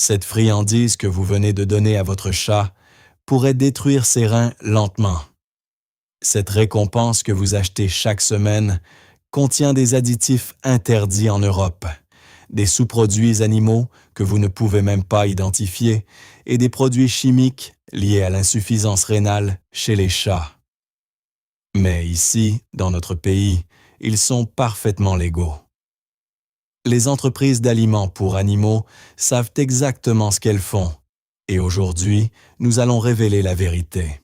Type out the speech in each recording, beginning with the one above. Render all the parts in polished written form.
Cette friandise que vous venez de donner à votre chat pourrait détruire ses reins lentement. Cette récompense que vous achetez chaque semaine contient des additifs interdits en Europe, des sous-produits animaux que vous ne pouvez même pas identifier et des produits chimiques liés à l'insuffisance rénale chez les chats. Mais ici, dans notre pays, ils sont parfaitement légaux. Les entreprises d'aliments pour animaux savent exactement ce qu'elles font, et aujourd'hui, nous allons révéler la vérité.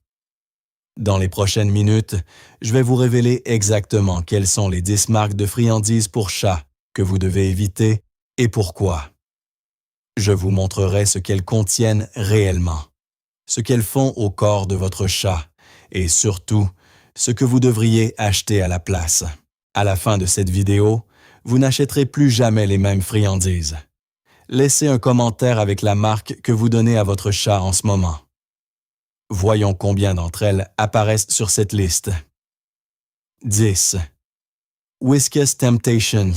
Dans les prochaines minutes, je vais vous révéler exactement quelles sont les 10 marques de friandises pour chats que vous devez éviter et pourquoi. Je vous montrerai ce qu'elles contiennent réellement, ce qu'elles font au corps de votre chat et surtout, ce que vous devriez acheter à la place. À la fin de cette vidéo, vous n'achèterez plus jamais les mêmes friandises. Laissez un commentaire avec la marque que vous donnez à votre chat en ce moment. Voyons combien d'entre elles apparaissent sur cette liste. 10. Whiskas Temptations,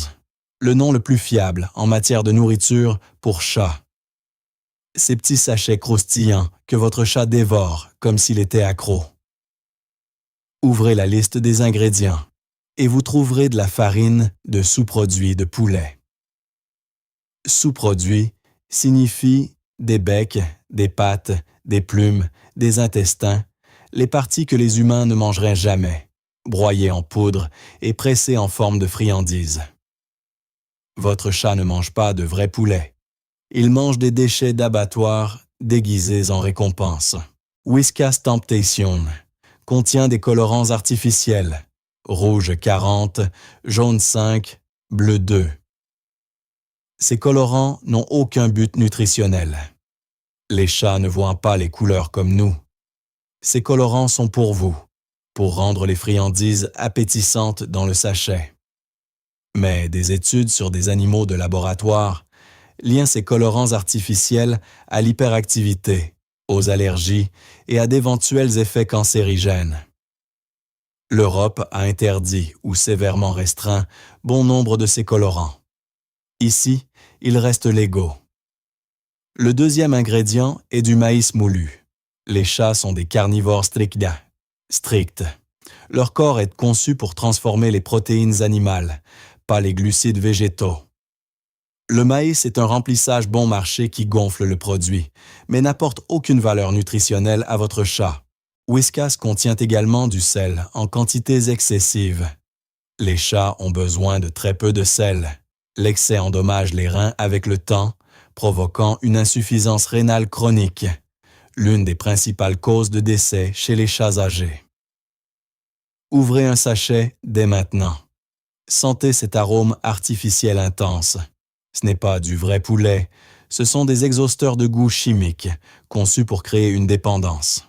le nom le plus fiable en matière de nourriture pour chats. Ces petits sachets croustillants que votre chat dévore comme s'il était accro. Ouvrez la liste des ingrédients et vous trouverez de la farine de sous-produits de poulet. Sous-produits signifie des becs, des pattes, des plumes, des intestins, les parties que les humains ne mangeraient jamais, broyées en poudre et pressées en forme de friandises. Votre chat ne mange pas de vrai poulet. Il mange des déchets d'abattoir déguisés en récompense. Whiskas Temptation contient des colorants artificiels, rouge 40, jaune 5, bleu 2. Ces colorants n'ont aucun but nutritionnel. Les chats ne voient pas les couleurs comme nous. Ces colorants sont pour vous, pour rendre les friandises appétissantes dans le sachet. Mais des études sur des animaux de laboratoire lient ces colorants artificiels à l'hyperactivité, aux allergies et à d'éventuels effets cancérigènes. L'Europe a interdit ou sévèrement restreint bon nombre de ces colorants. Ici, ils restent légaux. Le deuxième ingrédient est du maïs moulu. Les chats sont des carnivores stricts. Leur corps est conçu pour transformer les protéines animales, pas les glucides végétaux. Le maïs est un remplissage bon marché qui gonfle le produit, mais n'apporte aucune valeur nutritionnelle à votre chat. Whiskas contient également du sel en quantités excessives. Les chats ont besoin de très peu de sel. L'excès endommage les reins avec le temps, provoquant une insuffisance rénale chronique, l'une des principales causes de décès chez les chats âgés. Ouvrez un sachet dès maintenant. Sentez cet arôme artificiel intense. Ce n'est pas du vrai poulet, ce sont des exhausteurs de goût chimiques, conçus pour créer une dépendance.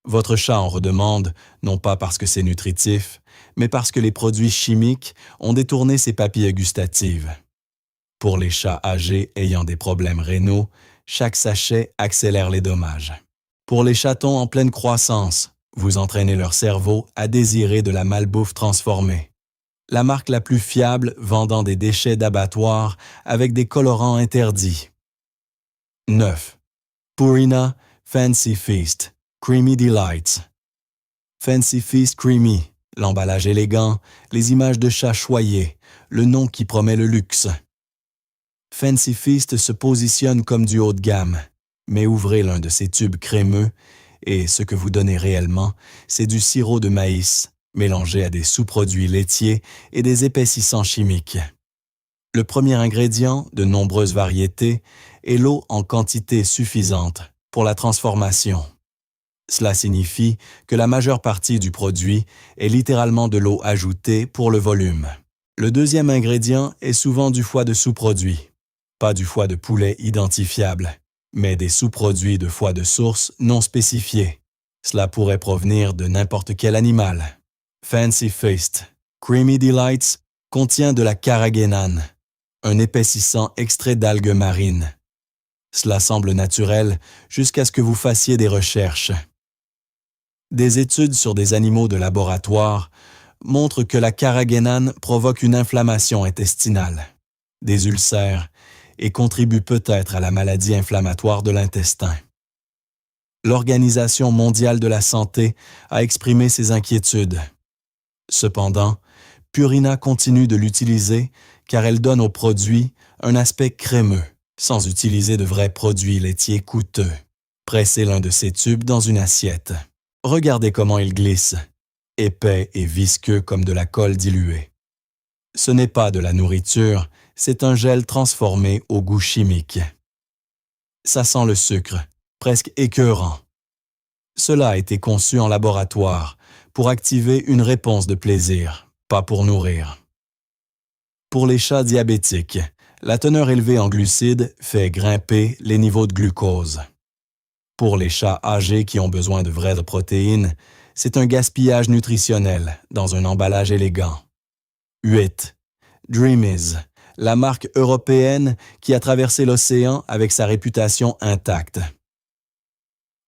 Votre chat en redemande, non pas parce que c'est nutritif, mais parce que les produits chimiques ont détourné ses papilles gustatives. Pour les chats âgés ayant des problèmes rénaux, chaque sachet accélère les dommages. Pour les chatons en pleine croissance, vous entraînez leur cerveau à désirer de la malbouffe transformée. La marque la plus fiable vendant des déchets d'abattoir avec des colorants interdits. 9. Purina Fancy Feast Creamy Delights. Fancy Feast Creamy, l'emballage élégant, les images de chats choyés, le nom qui promet le luxe. Fancy Feast se positionne comme du haut de gamme, mais ouvrez l'un de ces tubes crémeux et ce que vous donnez réellement, c'est du sirop de maïs mélangé à des sous-produits laitiers et des épaississants chimiques. Le premier ingrédient, de nombreuses variétés, est l'eau en quantité suffisante pour la transformation. Cela signifie que la majeure partie du produit est littéralement de l'eau ajoutée pour le volume. Le deuxième ingrédient est souvent du foie de sous-produit. Pas du foie de poulet identifiable, mais des sous-produits de foie de source non spécifiés. Cela pourrait provenir de n'importe quel animal. Fancy Feast Creamy Delights contient de la carragénane, un épaississant extrait d'algues marines. Cela semble naturel jusqu'à ce que vous fassiez des recherches. Des études sur des animaux de laboratoire montrent que la carragénane provoque une inflammation intestinale, des ulcères et contribue peut-être à la maladie inflammatoire de l'intestin. L'Organisation mondiale de la santé a exprimé ses inquiétudes. Cependant, Purina continue de l'utiliser car elle donne au produit un aspect crémeux, sans utiliser de vrais produits laitiers coûteux. Pressez l'un de ces tubes dans une assiette. Regardez comment il glisse, épais et visqueux comme de la colle diluée. Ce n'est pas de la nourriture, c'est un gel transformé au goût chimique. Ça sent le sucre, presque écœurant. Cela a été conçu en laboratoire pour activer une réponse de plaisir, pas pour nourrir. Pour les chats diabétiques, la teneur élevée en glucides fait grimper les niveaux de glucose. Pour les chats âgés qui ont besoin de vraies protéines, c'est un gaspillage nutritionnel dans un emballage élégant. 8. Dreamies, la marque européenne qui a traversé l'océan avec sa réputation intacte.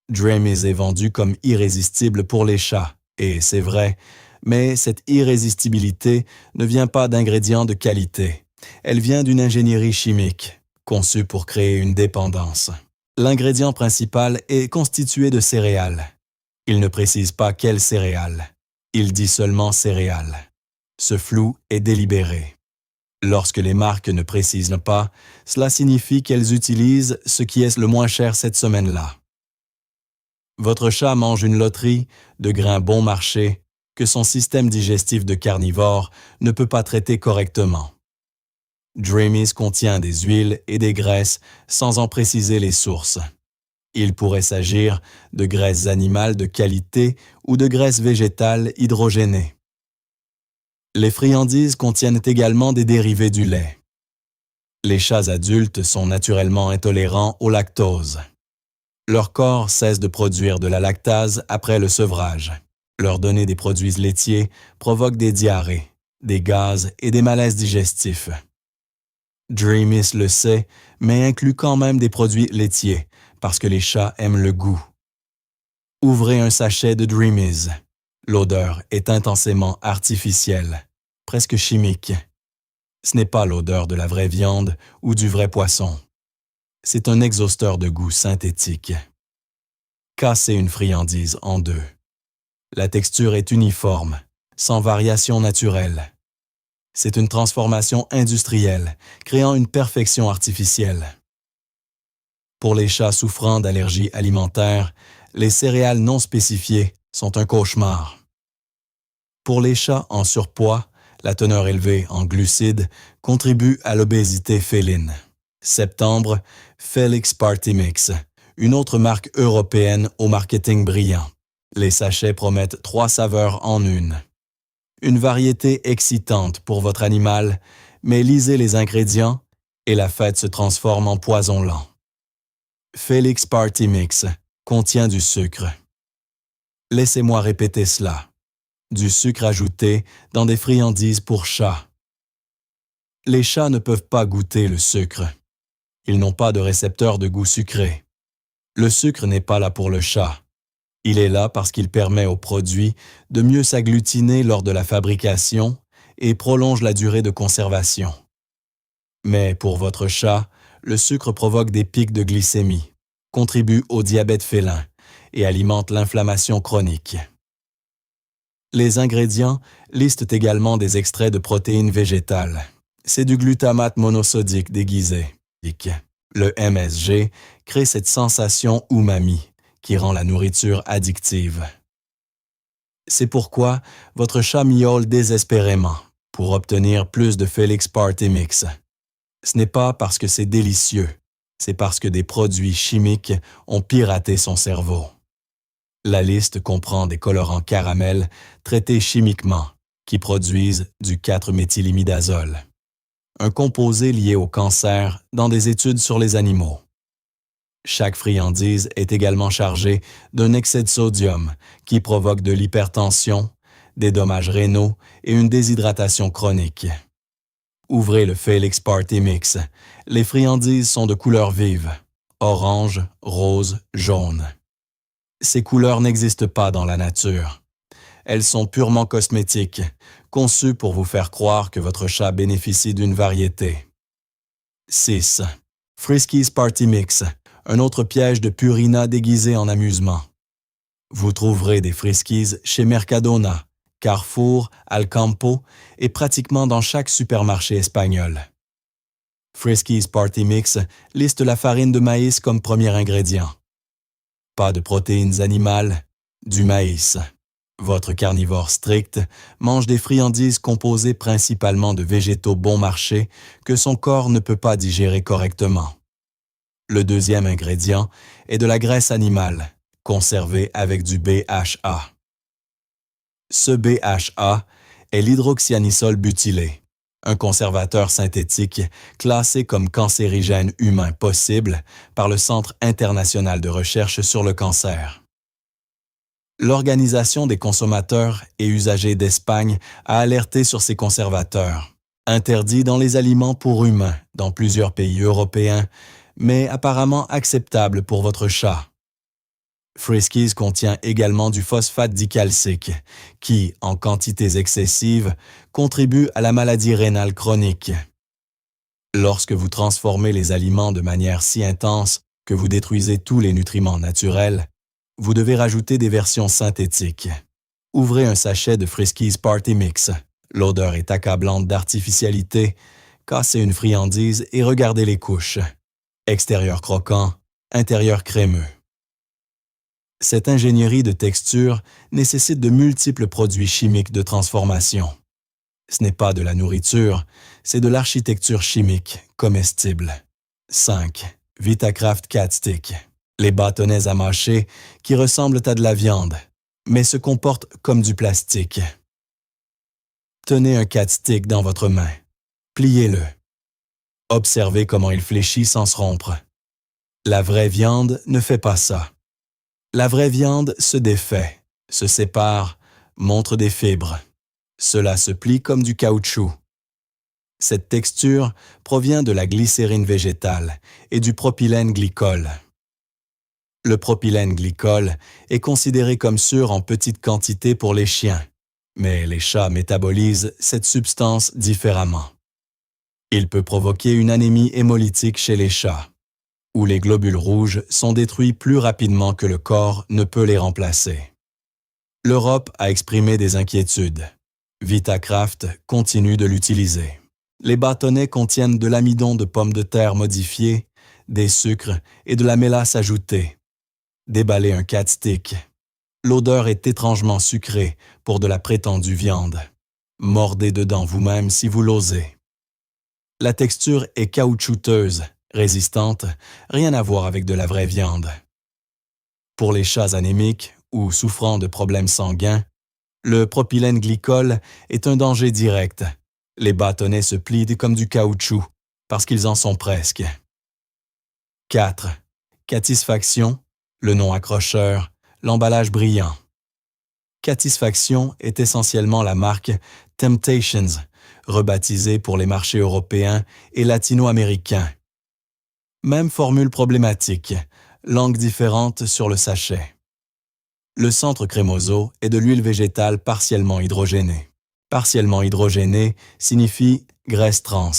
Dreamies est vendu comme irrésistible pour les chats, et c'est vrai, mais cette irrésistibilité ne vient pas d'ingrédients de qualité. Elle vient d'une ingénierie chimique, conçue pour créer une dépendance. L'ingrédient principal est constitué de céréales. Il ne précise pas quelles céréales. Il dit seulement céréales. Ce flou est délibéré. Lorsque les marques ne précisent pas, cela signifie qu'elles utilisent ce qui est le moins cher cette semaine-là. Votre chat mange une loterie de grains bon marché que son système digestif de carnivore ne peut pas traiter correctement. Dreamies contient des huiles et des graisses sans en préciser les sources. Il pourrait s'agir de graisses animales de qualité ou de graisses végétales hydrogénées. Les friandises contiennent également des dérivés du lait. Les chats adultes sont naturellement intolérants au lactose. Leur corps cesse de produire de la lactase après le sevrage. Leur donner des produits laitiers provoque des diarrhées, des gaz et des malaises digestifs. Dreamies le sait, mais inclut quand même des produits laitiers, parce que les chats aiment le goût. Ouvrez un sachet de Dreamies. L'odeur est intensément artificielle, presque chimique. Ce n'est pas l'odeur de la vraie viande ou du vrai poisson. C'est un exhausteur de goût synthétique. Cassez une friandise en deux. La texture est uniforme, sans variation naturelle. C'est une transformation industrielle, créant une perfection artificielle. Pour les chats souffrant d'allergies alimentaires, les céréales non spécifiées sont un cauchemar. Pour les chats en surpoids, la teneur élevée en glucides contribue à l'obésité féline. Septembre, Felix Party Mix, une autre marque européenne au marketing brillant. Les sachets promettent 3 saveurs en une. Une variété excitante pour votre animal, mais lisez les ingrédients et la fête se transforme en poison lent. Felix Party Mix contient du sucre. Laissez-moi répéter cela. Du sucre ajouté dans des friandises pour chats. Les chats ne peuvent pas goûter le sucre. Ils n'ont pas de récepteur de goût sucré. Le sucre n'est pas là pour le chat. Il est là parce qu'il permet au produit de mieux s'agglutiner lors de la fabrication et prolonge la durée de conservation. Mais pour votre chat, le sucre provoque des pics de glycémie, contribue au diabète félin et alimente l'inflammation chronique. Les ingrédients listent également des extraits de protéines végétales. C'est du glutamate monosodique déguisé. Le MSG crée cette sensation umami qui rend la nourriture addictive. C'est pourquoi votre chat miaule désespérément pour obtenir plus de Felix Party Mix. Ce n'est pas parce que c'est délicieux, c'est parce que des produits chimiques ont piraté son cerveau. La liste comprend des colorants caramel traités chimiquement qui produisent du 4-méthylimidazole, un composé lié au cancer dans des études sur les animaux. Chaque friandise est également chargée d'un excès de sodium qui provoque de l'hypertension, des dommages rénaux et une déshydratation chronique. Ouvrez le Felix Party Mix. Les friandises sont de couleurs vives, orange, rose, jaune. Ces couleurs n'existent pas dans la nature. Elles sont purement cosmétiques, conçues pour vous faire croire que votre chat bénéficie d'une variété. 6. Friskies Party Mix, un autre piège de Purina déguisé en amusement. Vous trouverez des Friskies chez Mercadona, Carrefour, Alcampo et pratiquement dans chaque supermarché espagnol. Friskies Party Mix liste la farine de maïs comme premier ingrédient. Pas de protéines animales, du maïs. Votre carnivore strict mange des friandises composées principalement de végétaux bon marché que son corps ne peut pas digérer correctement. Le deuxième ingrédient est de la graisse animale, conservée avec du BHA. Ce BHA est l'hydroxyanisole butylé, un conservateur synthétique classé comme cancérigène humain possible par le Centre international de recherche sur le cancer. L'Organisation des consommateurs et usagers d'Espagne a alerté sur ces conservateurs, interdits dans les aliments pour humains dans plusieurs pays européens, mais apparemment acceptables pour votre chat. Friskies contient également du phosphate dicalcique, qui, en quantités excessives, contribue à la maladie rénale chronique. Lorsque vous transformez les aliments de manière si intense que vous détruisez tous les nutriments naturels, vous devez rajouter des versions synthétiques. Ouvrez un sachet de Friskies Party Mix. L'odeur est accablante d'artificialité. Cassez une friandise et regardez les couches. Extérieur croquant, intérieur crémeux. Cette ingénierie de texture nécessite de multiples produits chimiques de transformation. Ce n'est pas de la nourriture, c'est de l'architecture chimique comestible. 5. Vitacraft Cat Stick. Les bâtonnets à mâcher qui ressemblent à de la viande, mais se comportent comme du plastique. Tenez un cat stick dans votre main. Pliez-le. Observez comment il fléchit sans se rompre. La vraie viande ne fait pas ça. La vraie viande se défait, se sépare, montre des fibres. Cela se plie comme du caoutchouc. Cette texture provient de la glycérine végétale et du propylène glycol. Le propylène glycol est considéré comme sûr en petite quantité pour les chiens, mais les chats métabolisent cette substance différemment. Il peut provoquer une anémie hémolytique chez les chats, où les globules rouges sont détruits plus rapidement que le corps ne peut les remplacer. L'Europe a exprimé des inquiétudes. Vitacraft continue de l'utiliser. Les bâtonnets contiennent de l'amidon de pommes de terre modifié, des sucres et de la mélasse ajoutée. Déballez un cat stick. L'odeur est étrangement sucrée pour de la prétendue viande. Mordez dedans vous-même si vous l'osez. La texture est caoutchouteuse, résistante, rien à voir avec de la vraie viande. Pour les chats anémiques ou souffrant de problèmes sanguins, le propylène glycol est un danger direct. Les bâtonnets se plient comme du caoutchouc, parce qu'ils en sont presque. 4. Catisfaction, le nom accrocheur, l'emballage brillant. Catisfaction est essentiellement la marque Temptations, rebaptisée pour les marchés européens et latino-américains. Même formule problématique, langue différente sur le sachet. Le centre crémoso est de l'huile végétale partiellement hydrogénée. Partiellement hydrogénée signifie graisse trans.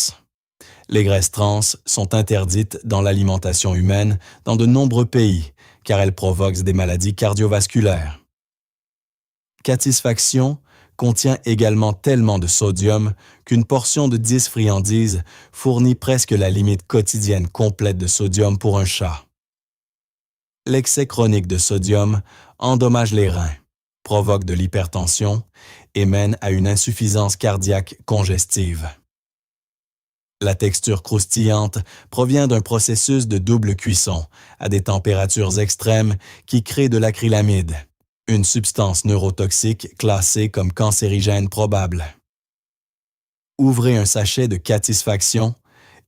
Les graisses trans sont interdites dans l'alimentation humaine dans de nombreux pays, car elles provoquent des maladies cardiovasculaires. Catisfaction contient également tellement de sodium qu'une portion de 10 friandises fournit presque la limite quotidienne complète de sodium pour un chat. L'excès chronique de sodium endommage les reins, provoque de l'hypertension et mène à une insuffisance cardiaque congestive. La texture croustillante provient d'un processus de double cuisson à des températures extrêmes qui crée de l'acrylamide, une substance neurotoxique classée comme cancérigène probable. Ouvrez un sachet de Catisfaction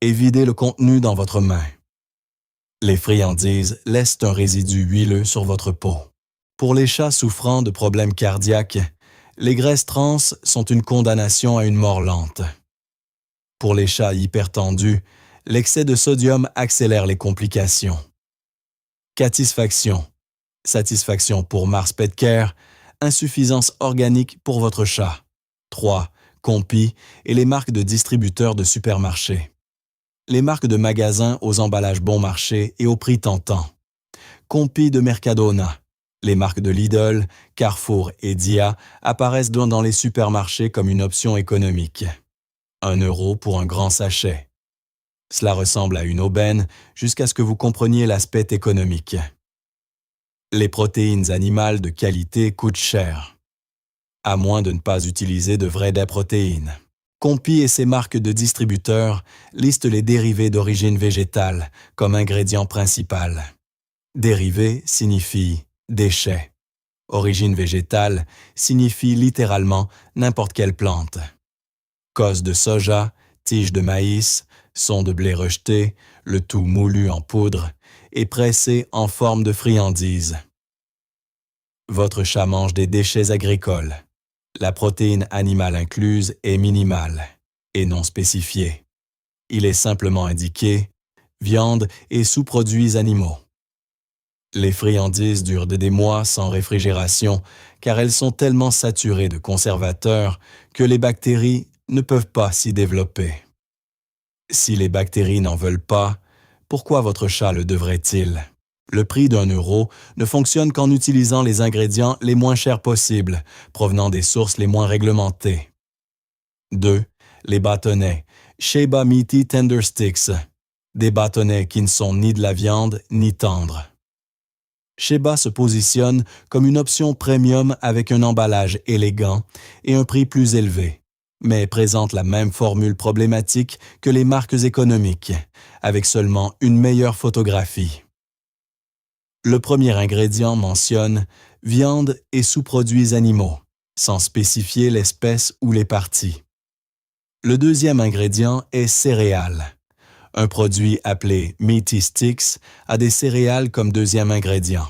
et videz le contenu dans votre main. Les friandises laissent un résidu huileux sur votre peau. Pour les chats souffrant de problèmes cardiaques, les graisses trans sont une condamnation à une mort lente. Pour les chats hypertendus, l'excès de sodium accélère les complications. Catisfaction. Satisfaction pour Mars Pet Care. Insuffisance organique pour votre chat. 3. Compi et les marques de distributeurs de supermarchés. Les marques de magasins aux emballages bon marché et au prix tentant. Compi de Mercadona. Les marques de Lidl, Carrefour et Dia apparaissent dans les supermarchés comme une option économique. 1 € pour un grand sachet. Cela ressemble à une aubaine jusqu'à ce que vous compreniez l'aspect économique. Les protéines animales de qualité coûtent cher, à moins de ne pas utiliser de vraies protéines. Compi et ses marques de distributeurs listent les dérivés d'origine végétale comme ingrédient principal. Dérivé signifie déchet. Origine végétale signifie littéralement n'importe quelle plante. Cosses de soja, tiges de maïs, son de blé rejeté, le tout moulu en poudre et pressé en forme de friandise. Votre chat mange des déchets agricoles. La protéine animale incluse est minimale et non spécifiée. Il est simplement indiqué viande et sous-produits animaux. Les friandises durent des mois sans réfrigération car elles sont tellement saturées de conservateurs que les bactéries ne peuvent pas s'y développer. Si les bactéries n'en veulent pas, pourquoi votre chat le devrait-il? Le prix d'1 € ne fonctionne qu'en utilisant les ingrédients les moins chers possibles, provenant des sources les moins réglementées. 2. Les bâtonnets. Sheba Meaty Tender Sticks. Des bâtonnets qui ne sont ni de la viande ni tendres. Sheba se positionne comme une option premium avec un emballage élégant et un prix plus élevé, mais présente la même formule problématique que les marques économiques, avec seulement une meilleure photographie. Le premier ingrédient mentionne « viande et sous-produits animaux », sans spécifier l'espèce ou les parties. Le deuxième ingrédient est céréales. Un produit appelé Meaty Sticks a des céréales comme deuxième ingrédient.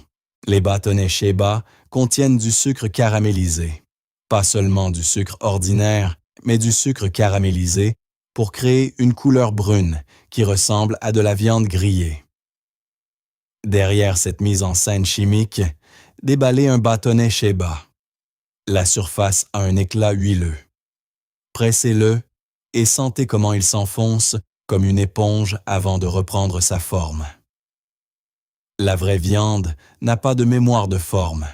Les bâtonnets Sheba contiennent du sucre caramélisé. Pas seulement du sucre ordinaire, mais du sucre caramélisé pour créer une couleur brune qui ressemble à de la viande grillée. Derrière cette mise en scène chimique, déballez un bâtonnet Sheba. La surface a un éclat huileux. Pressez-le et sentez comment il s'enfonce comme une éponge avant de reprendre sa forme. La vraie viande n'a pas de mémoire de forme.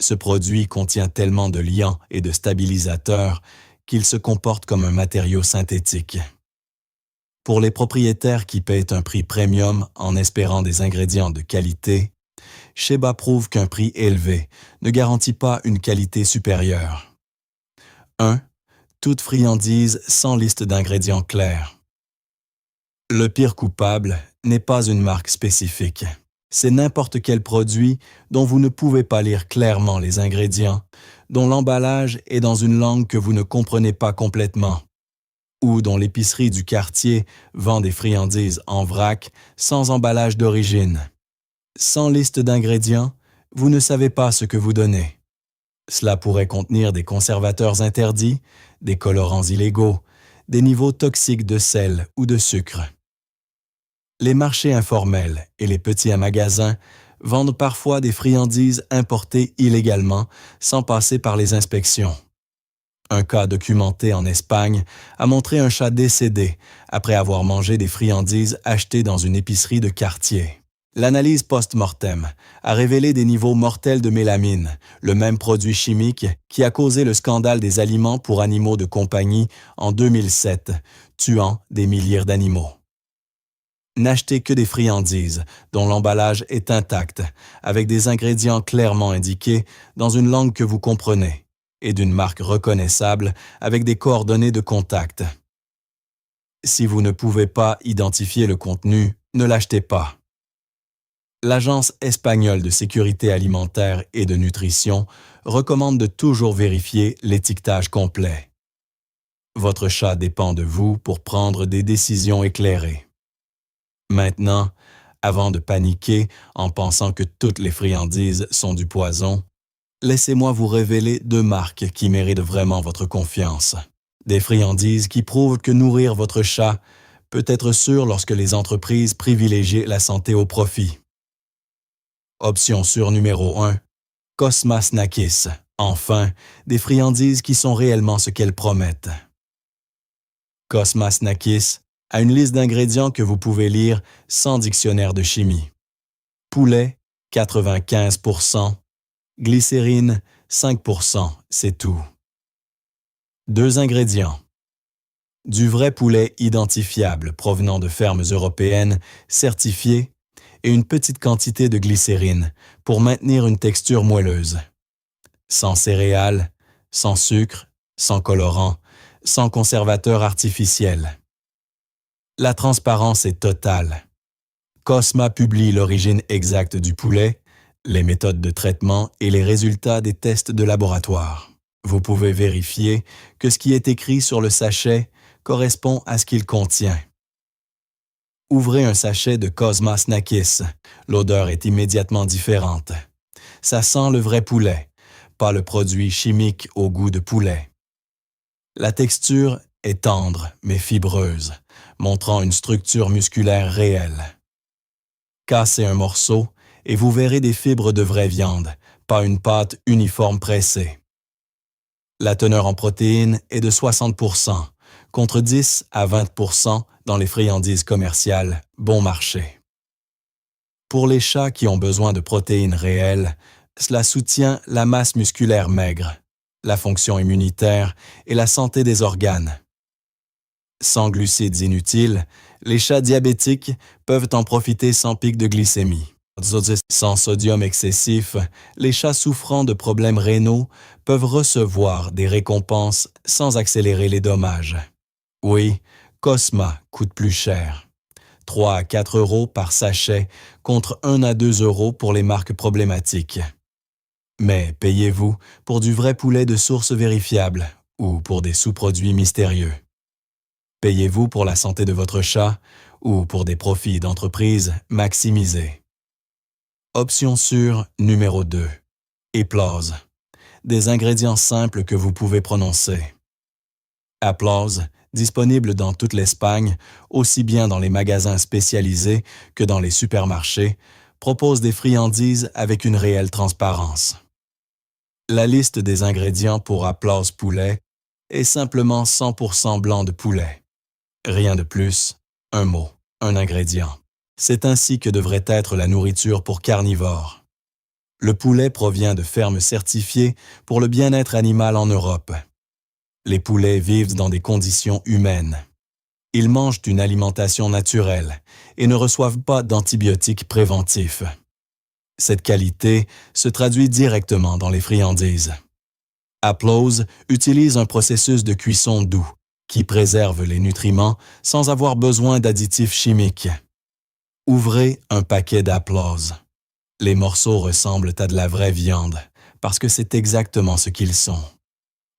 Ce produit contient tellement de liants et de stabilisateurs qu'il se comporte comme un matériau synthétique. Pour les propriétaires qui paient un prix premium en espérant des ingrédients de qualité, Sheba prouve qu'un prix élevé ne garantit pas une qualité supérieure. 1. Toute friandise sans liste d'ingrédients clairs. Le pire coupable n'est pas une marque spécifique. C'est n'importe quel produit dont vous ne pouvez pas lire clairement les ingrédients, dont l'emballage est dans une langue que vous ne comprenez pas complètement, ou dont l'épicerie du quartier vend des friandises en vrac sans emballage d'origine. Sans liste d'ingrédients, vous ne savez pas ce que vous donnez. Cela pourrait contenir des conservateurs interdits, des colorants illégaux, des niveaux toxiques de sel ou de sucre. Les marchés informels et les petits magasins vendent parfois des friandises importées illégalement sans passer par les inspections. Un cas documenté en Espagne a montré un chat décédé après avoir mangé des friandises achetées dans une épicerie de quartier. L'analyse post-mortem a révélé des niveaux mortels de mélamine, le même produit chimique qui a causé le scandale des aliments pour animaux de compagnie en 2007, tuant des milliers d'animaux. N'achetez que des friandises dont l'emballage est intact, avec des ingrédients clairement indiqués dans une langue que vous comprenez, et d'une marque reconnaissable avec des coordonnées de contact. Si vous ne pouvez pas identifier le contenu, ne l'achetez pas. L'Agence espagnole de sécurité alimentaire et de nutrition recommande de toujours vérifier l'étiquetage complet. Votre chat dépend de vous pour prendre des décisions éclairées. Maintenant, avant de paniquer en pensant que toutes les friandises sont du poison, laissez-moi vous révéler 2 marques qui méritent vraiment votre confiance. Des friandises qui prouvent que nourrir votre chat peut être sûr lorsque les entreprises privilégient la santé au profit. Option sûre numéro 1, Cosma Snackis. Enfin, des friandises qui sont réellement ce qu'elles promettent. Cosma Snackis, à une liste d'ingrédients que vous pouvez lire sans dictionnaire de chimie. Poulet, 95%, glycérine, 5%, c'est tout. 2 ingrédients. Du vrai poulet identifiable provenant de fermes européennes certifiées et une petite quantité de glycérine pour maintenir une texture moelleuse. Sans céréales, sans sucre, sans colorant, sans conservateur artificiel. La transparence est totale. Cosma publie l'origine exacte du poulet, les méthodes de traitement et les résultats des tests de laboratoire. Vous pouvez vérifier que ce qui est écrit sur le sachet correspond à ce qu'il contient. Ouvrez un sachet de Cosma Snackis. L'odeur est immédiatement différente. Ça sent le vrai poulet, pas le produit chimique au goût de poulet. La texture est tendre mais fibreuse, montrant une structure musculaire réelle. Cassez un morceau et vous verrez des fibres de vraie viande, pas une pâte uniforme pressée. La teneur en protéines est de 60%, contre 10 à 20% dans les friandises commerciales bon marché. Pour les chats qui ont besoin de protéines réelles, cela soutient la masse musculaire maigre, la fonction immunitaire et la santé des organes. Sans glucides inutiles, les chats diabétiques peuvent en profiter sans pic de glycémie. Sans sodium excessif, les chats souffrant de problèmes rénaux peuvent recevoir des récompenses sans accélérer les dommages. Oui, Cosma coûte plus cher. 3 à 4 euros par sachet contre 1 à 2 euros pour les marques problématiques. Mais payez-vous pour du vrai poulet de source vérifiable ou pour des sous-produits mystérieux? Payez-vous pour la santé de votre chat ou pour des profits d'entreprise maximisés? Option sûre numéro 2. Applause. Des ingrédients simples que vous pouvez prononcer. Applause, disponible dans toute l'Espagne, aussi bien dans les magasins spécialisés que dans les supermarchés, propose des friandises avec une réelle transparence. La liste des ingrédients pour Applause poulet est simplement 100% blanc de poulet. Rien de plus, un mot, un ingrédient. C'est ainsi que devrait être la nourriture pour carnivores. Le poulet provient de fermes certifiées pour le bien-être animal en Europe. Les poulets vivent dans des conditions humaines. Ils mangent une alimentation naturelle et ne reçoivent pas d'antibiotiques préventifs. Cette qualité se traduit directement dans les friandises. Applause utilise un processus de cuisson doux qui préserve les nutriments sans avoir besoin d'additifs chimiques. Ouvrez un paquet d'Applause. Les morceaux ressemblent à de la vraie viande parce que c'est exactement ce qu'ils sont.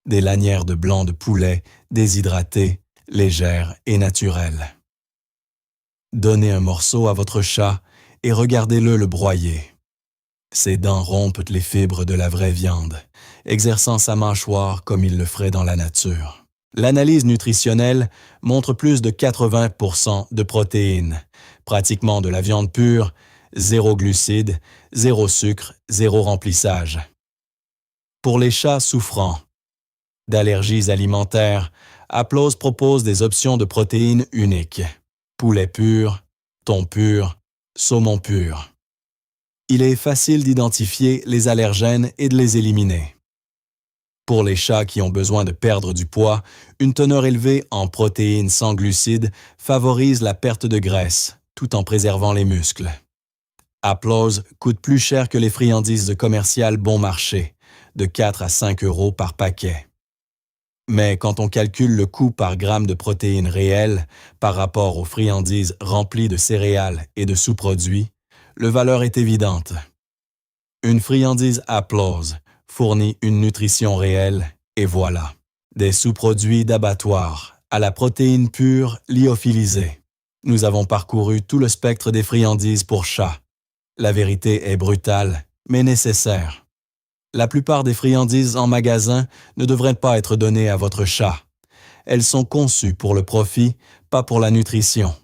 Des lanières de blanc de poulet déshydratées, légères et naturelles. Donnez un morceau à votre chat et regardez-le le broyer. Ses dents rompent les fibres de la vraie viande, exerçant sa mâchoire comme il le ferait dans la nature. L'analyse nutritionnelle montre plus de 80% de protéines, pratiquement de la viande pure, 0 glucides, 0 sucre, 0 remplissage. Pour les chats souffrant d'allergies alimentaires, Applause propose des options de protéines uniques. Poulet pur, thon pur, saumon pur. Il est facile d'identifier les allergènes et de les éliminer. Pour les chats qui ont besoin de perdre du poids, une teneur élevée en protéines sans glucides favorise la perte de graisse, tout en préservant les muscles. Applause coûte plus cher que les friandises commerciales bon marché, de 4 à 5 euros par paquet. Mais quand on calcule le coût par gramme de protéines réelles par rapport aux friandises remplies de céréales et de sous-produits, la valeur est évidente. Une friandise Applause fournit une nutrition réelle et voilà, des sous-produits d'abattoir à la protéine pure lyophilisée. Nous avons parcouru tout le spectre des friandises pour chats. La vérité est brutale, mais nécessaire. La plupart des friandises en magasin ne devraient pas être données à votre chat. Elles sont conçues pour le profit, pas pour la nutrition.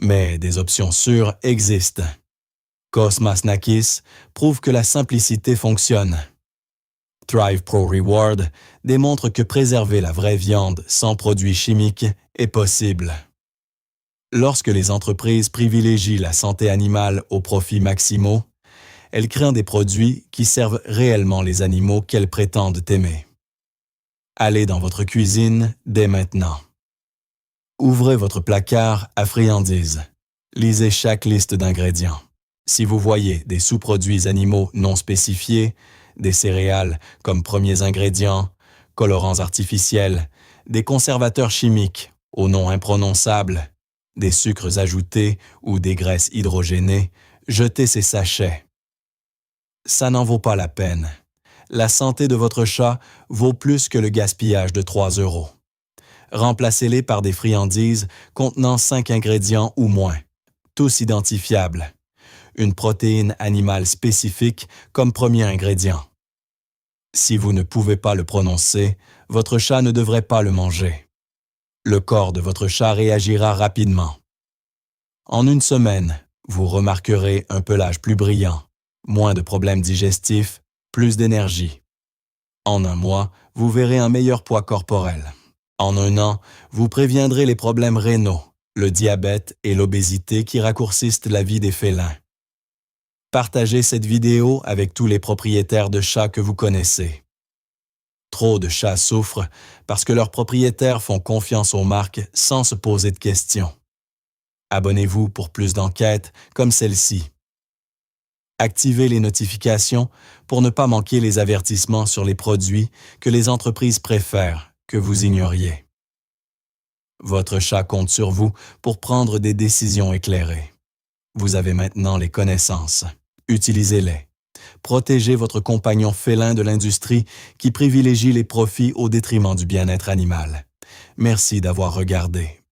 Mais des options sûres existent. Cosma Snackis prouve que la simplicité fonctionne. Thrive Pro Reward démontre que préserver la vraie viande sans produits chimiques est possible. Lorsque les entreprises privilégient la santé animale aux profits maximaux, elles créent des produits qui servent réellement les animaux qu'elles prétendent aimer. Allez dans votre cuisine dès maintenant. Ouvrez votre placard à friandises. Lisez chaque liste d'ingrédients. Si vous voyez des sous-produits animaux non spécifiés, des céréales comme premiers ingrédients, colorants artificiels, des conservateurs chimiques aux noms imprononçables, des sucres ajoutés ou des graisses hydrogénées, jetez ces sachets. Ça n'en vaut pas la peine. La santé de votre chat vaut plus que le gaspillage de 3 €. Remplacez-les par des friandises contenant 5 ingrédients ou moins, tous identifiables. Une protéine animale spécifique comme premier ingrédient. Si vous ne pouvez pas le prononcer, votre chat ne devrait pas le manger. Le corps de votre chat réagira rapidement. En une semaine, vous remarquerez un pelage plus brillant, moins de problèmes digestifs, plus d'énergie. En un mois, vous verrez un meilleur poids corporel. En un an, vous préviendrez les problèmes rénaux, le diabète et l'obésité qui raccourcissent la vie des félins. Partagez cette vidéo avec tous les propriétaires de chats que vous connaissez. Trop de chats souffrent parce que leurs propriétaires font confiance aux marques sans se poser de questions. Abonnez-vous pour plus d'enquêtes comme celle-ci. Activez les notifications pour ne pas manquer les avertissements sur les produits que les entreprises préfèrent que vous ignoriez. Votre chat compte sur vous pour prendre des décisions éclairées. Vous avez maintenant les connaissances. Utilisez-les. Protégez votre compagnon félin de l'industrie qui privilégie les profits au détriment du bien-être animal. Merci d'avoir regardé.